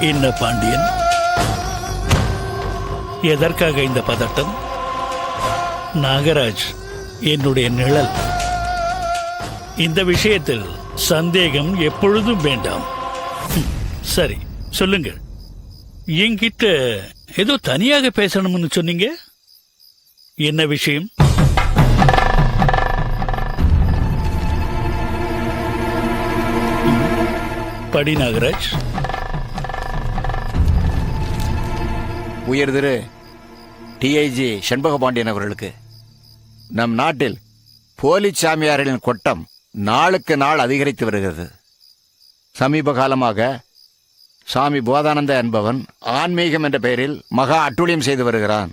என்ன பாண்டியன், எதற்காக இந்த பதட்டம்? நாகராஜ் என்னுடைய நிழல். இந்த விஷயத்தில் சந்தேகம் எப்பொழுதும் வேண்டாம். சரி, சொல்லுங்க. என்கிட்ட ஏதோ தனியாக பேசணும்னு சொன்னீங்க, என்ன விஷயம்? படி நாகராஜ். உயர் திரு டிஐஜி செண்பகபாண்டியன் அவர்களுக்கு, நம் நாட்டில் போலி சாமியார்களின் கொட்டம் நாளுக்கு நாள் அதிகரித்து வருகிறது. சமீப காலமாக சாமி போதானந்த என்பவன் ஆன்மீகம் என்ற பெயரில் மகா அட்டூழியம் செய்து வருகிறான்.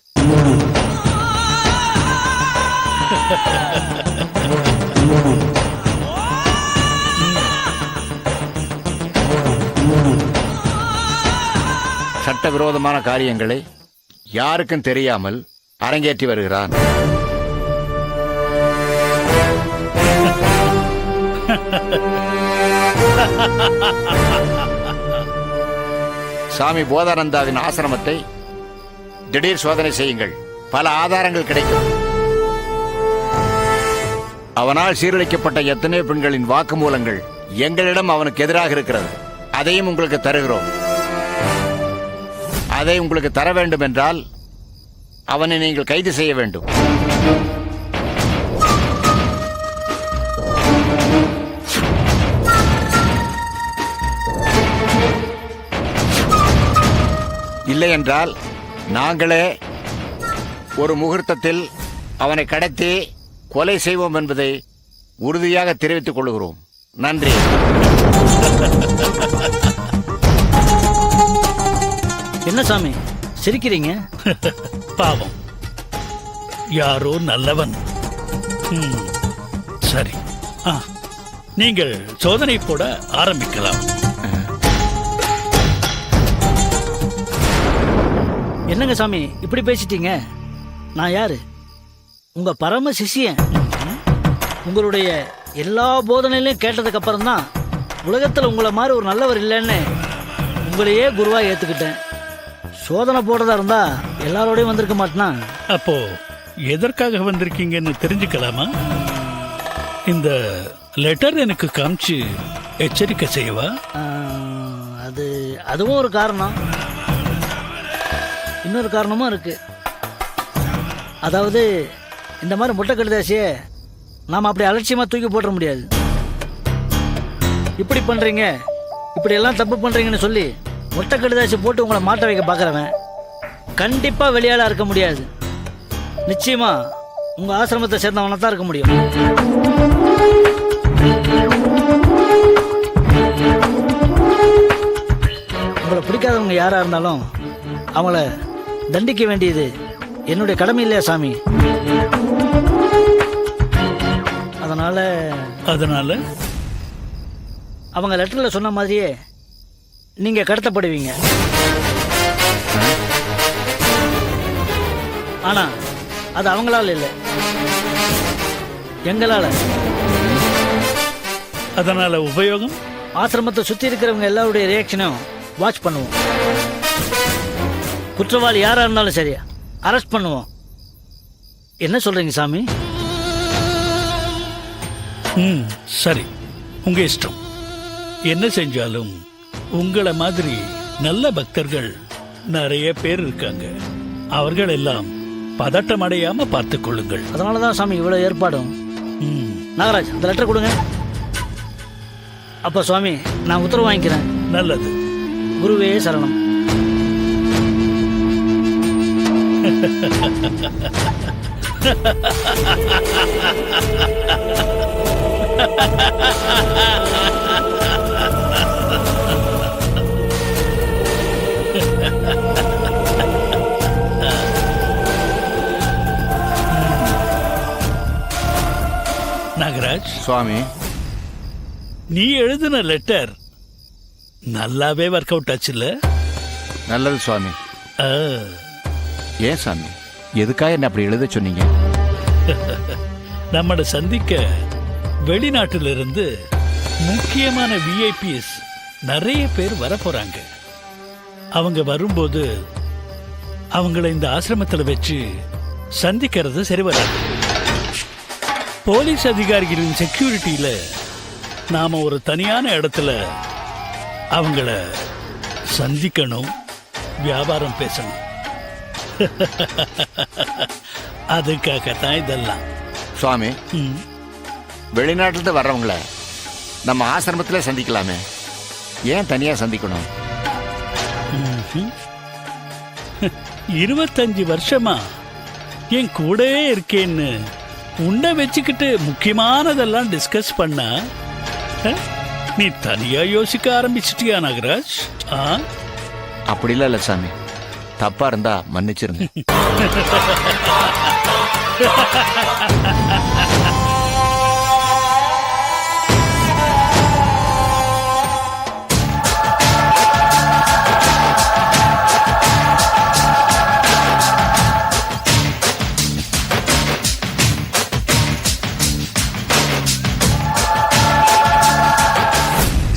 சட்டவிரோதமான காரியங்களை யாருக்கும் தெரியாமல் அரங்கேற்றி வருகிறான். சாமி போதானந்தாவின் ஆசிரமத்தை திடீர் சோதனை செய்யுங்கள், பல ஆதாரங்கள் கிடைக்கும். அவனால் சீரழிக்கப்பட்ட எத்தனை பெண்களின் வாக்குமூலங்கள் எங்களிடம் அவனுக்கு எதிராக இருக்கிறது. அதையும் உங்களுக்கு தருகிறோம். அதை உங்களுக்கு தர வேண்டும் என்றால் அவனை நீங்கள் கைது செய்ய வேண்டும். இல்லை என்றால் நாங்களே ஒரு முகூர்த்தத்தில் அவனை கடத்தி கொலை செய்வோம் என்பதை உறுதியாக தெரிவித்துக் கொள்கிறோம். நன்றி. என்ன சாமி சிரிக்கிறீங்க? பாவம், யாரோ நல்லவன். சரி, நீங்கள் சோதனை போட ஆரம்பிக்கலாம். என்னங்க சாமி இப்படி பேசிட்டீங்க? நான் யாரு? உங்க பரம சிஷியன். உங்களுடைய எல்லா போதனையிலையும் கேட்டதுக்கு அப்புறம் தான் உலகத்தில் உங்களை மாதிரி ஒரு நல்லவர் இல்லைன்னு உங்களையே குருவா ஏத்துக்கிட்டேன். சோதனை போடுறதா இருந்தா எல்லாரோடையும் வந்திருக்க மாட்டேனா? அப்போ எதற்காக வந்திருக்கீங்கன்னு தெரிஞ்சுக்கலாமா? இந்த லெட்டர் எனக்கு காமிச்சு எச்சரிக்கை செய்யவா? அதுவும் ஒரு காரணம். இன்னொரு காரணமும் இருக்கு. அதாவது இந்த மாதிரி முட்டை கடுதாசியை நாம் அப்படி அலட்சியமாக தூக்கி போட முடியாது. இப்படி பண்ணுறீங்க, இப்படி எல்லாம் தப்பு பண்ணுறீங்கன்னு சொல்லி முட்டை கடுதாசி போட்டு உங்களை மாட்ட வைக்க பார்க்குறவன் கண்டிப்பாக வெளியாளாக இருக்க முடியாது. நிச்சயமாக உங்கள் ஆசிரமத்தை சேர்ந்தவனை தான் இருக்க முடியும். உங்களை பிடிக்காதவங்க யாராக இருந்தாலும் அவங்கள தண்டிக்க வேண்டியது என்னுடைய கடமை இல்லையா சாமி? அதனால அவங்க லெட்டர்ல சொன்ன மாதிரியே நீங்க கடத்தப்படுவீங்க. ஆனா அது அவங்களால இல்லை, எங்களால. அதனால உபயோகம்? ஆசிரமத்தை சுத்தி இருக்கிறவங்க எல்லாருடைய ரியாக்ஷனும் வாட்ச் பண்ணுவோம். குற்றவாளி யாரா இருந்தாலும் சரி அரெஸ்ட் பண்ணுவோம். என்ன சொல்றீங்க சாமி? சரி, உங்க இஷ்டம். என்ன செஞ்சாலும் உங்களை மாதிரி நல்ல பக்தர்கள் நிறைய பேர் இருக்காங்க. அவர்கள் எல்லாம் பதட்டம் அடையாம பார்த்துக் கொள்ளுங்கள். அதனாலதான் சாமி இவ்வளவு ஏற்பாடும். நாகராஜ், அந்த லெட்டர் கொடுங்க. அப்ப சுவாமி நான் உத்தரவு வாங்கிக்கிறேன். நல்லது. குருவே சரணம். நாகராஜ் சுவாமி, நீ எழுதின லெட்டர் நல்லாவே ஒர்க் அவுட் ஆச்சுல்ல? நல்லது சுவாமி. ஏன் சாமி, எதுக்காக என்ன அப்படி எழுத சொன்னீங்க? நம்மளை சந்திக்க வெளிநாட்டிலிருந்து முக்கியமான விஐபிஎஸ் நிறைய பேர் வரப்போறாங்க. அவங்க வரும்போது அவங்கள இந்த ஆசிரமத்துல வச்சு சந்திக்கிறது சரி வராது. போலீஸ் அதிகாரிகளின் செக்யூரிட்டியில நாம ஒரு தனியான இடத்துல அவங்கள சந்திக்கணும், வியாபாரம் பேசணும். அதுக்காகத்தான் இதெல்லாம். சுவாமி, ம். வெளிநாட்டிலிருந்து வர்றவங்கள நம்ம ஆசிரமத்திலே சந்திக்கலாமே, ஏன் தனியா சந்திக்கணும்? 25 வருஷமா என் கூடவே இருக்கேன்னு உன்னை வச்சுக்கிட்டு முக்கியமானதெல்லாம் டிஸ்கஸ் பண்ண நீ தனியா யோசிக்க ஆரம்பிச்சிட்டியா நாகராஜ்? அப்படிலாம் இல்லை சாமி, தப்பா இருந்தா மன்னிச்சிருங்க.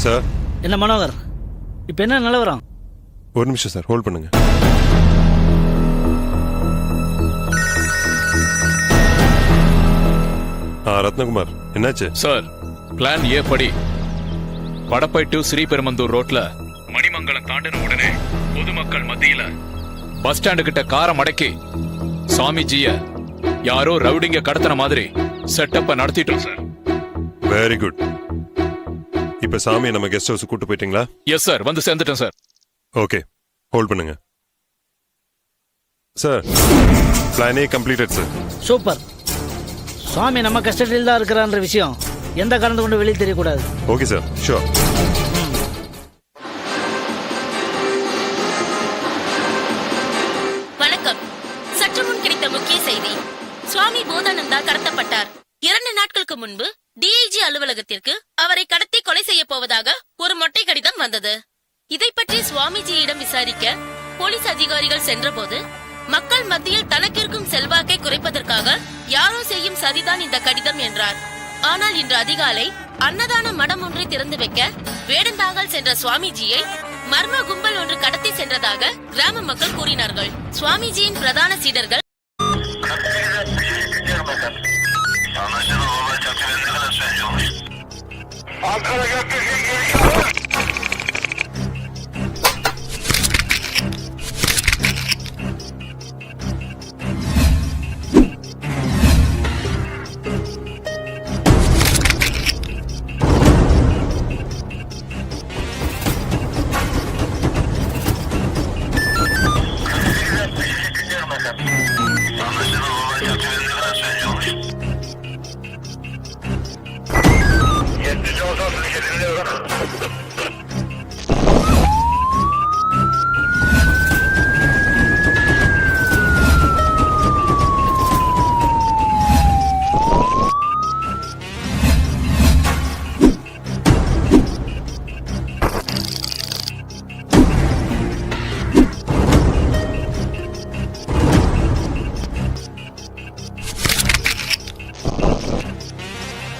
சார், என்ன மனோகர், இப்போ என்ன நிலவரம்? ஒரு நிமிஷம் சார், ஹோல்ட் பண்ணுங்க. ரத்னகுமார், என்னாச்சு சார்? பிளான் ஏ படி வடப்பை டு ஸ்ரீபெருமந்தூர் ரோட்ல மணிமங்கலம் தாண்டின உடனே பொதுமக்கள் மத்தியில பஸ் ஸ்டாண்டு கிட்ட காரை மடக்கி சாமிஜிய யாரோ ரவுடிங்க கடத்தின மாதிரி செட்டப்ப நடத்திட்டோம் சார். Very good. இப்ப சாமி நம்ம கெஸ்ட் ஹவுஸ் கூட்டு போயிட்டீங்களா? எஸ் சார், வந்து சேர்ந்துட்டேன் சார். ஓகே, ஹோல்ட் பண்ணுங்க. Sir, plan A completed sir. Super. Swami நம்ம கஸ்டடியில் தான் இருக்கிறான்ற விஷயம் எந்த காரணத்தை கொண்டு வெளியே தெரியக்கூடாது. Okay sir, sure. வணக்கம். சற்று முன் கிடைத்த முக்கிய செய்தி. சுவாமி போதானந்தா கடத்தப்பட்டார். 2 நாட்களுக்கு முன்பு டிஐஜி அலுவலகத்திற்கு அவரை கடத்தி கொலை செய்ய போவதாக ஒரு மொட்டை கடிதம் வந்தது. இதை பற்றி சுவாமிஜியிடம் விசாரிக்க போலீஸ் அதிகாரிகள் சென்றபோது மக்கள் மத்தியில் தனக்கிருக்கும் செல்வாக்கை குறைப்பதற்காக யாரோ செய்யும் சதிதான் இந்த கடிதம் என்றார். ஆனால் இன்று அதிகாலை அன்னதான மடம் ஒன்றை திறந்து வைக்க வேடந்தாங்கல் சென்ற சுவாமிஜியை மர்ம கும்பல் ஒன்று கடத்தி சென்றதாக கிராம மக்கள் கூறினார்கள். சுவாமிஜியின் பிரதான சீடர்கள்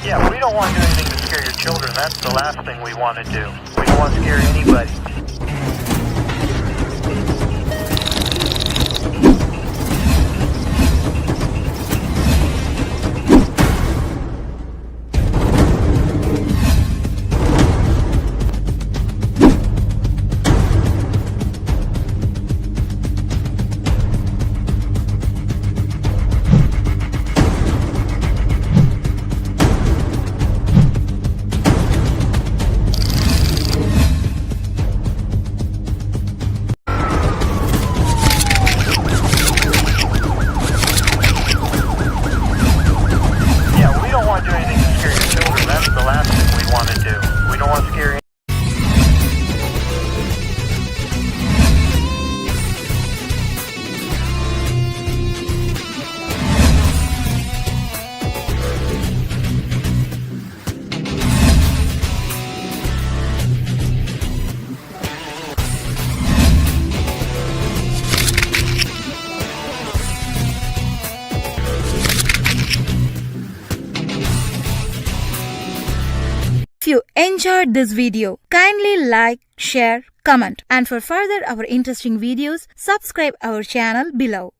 Yeah, we don't want to do anything to scare your children. That's the last thing we want to do. We don't want to scare anybody. enjoyed this video. Kindly like, share, comment, and for further our interesting videos, subscribe our channel below.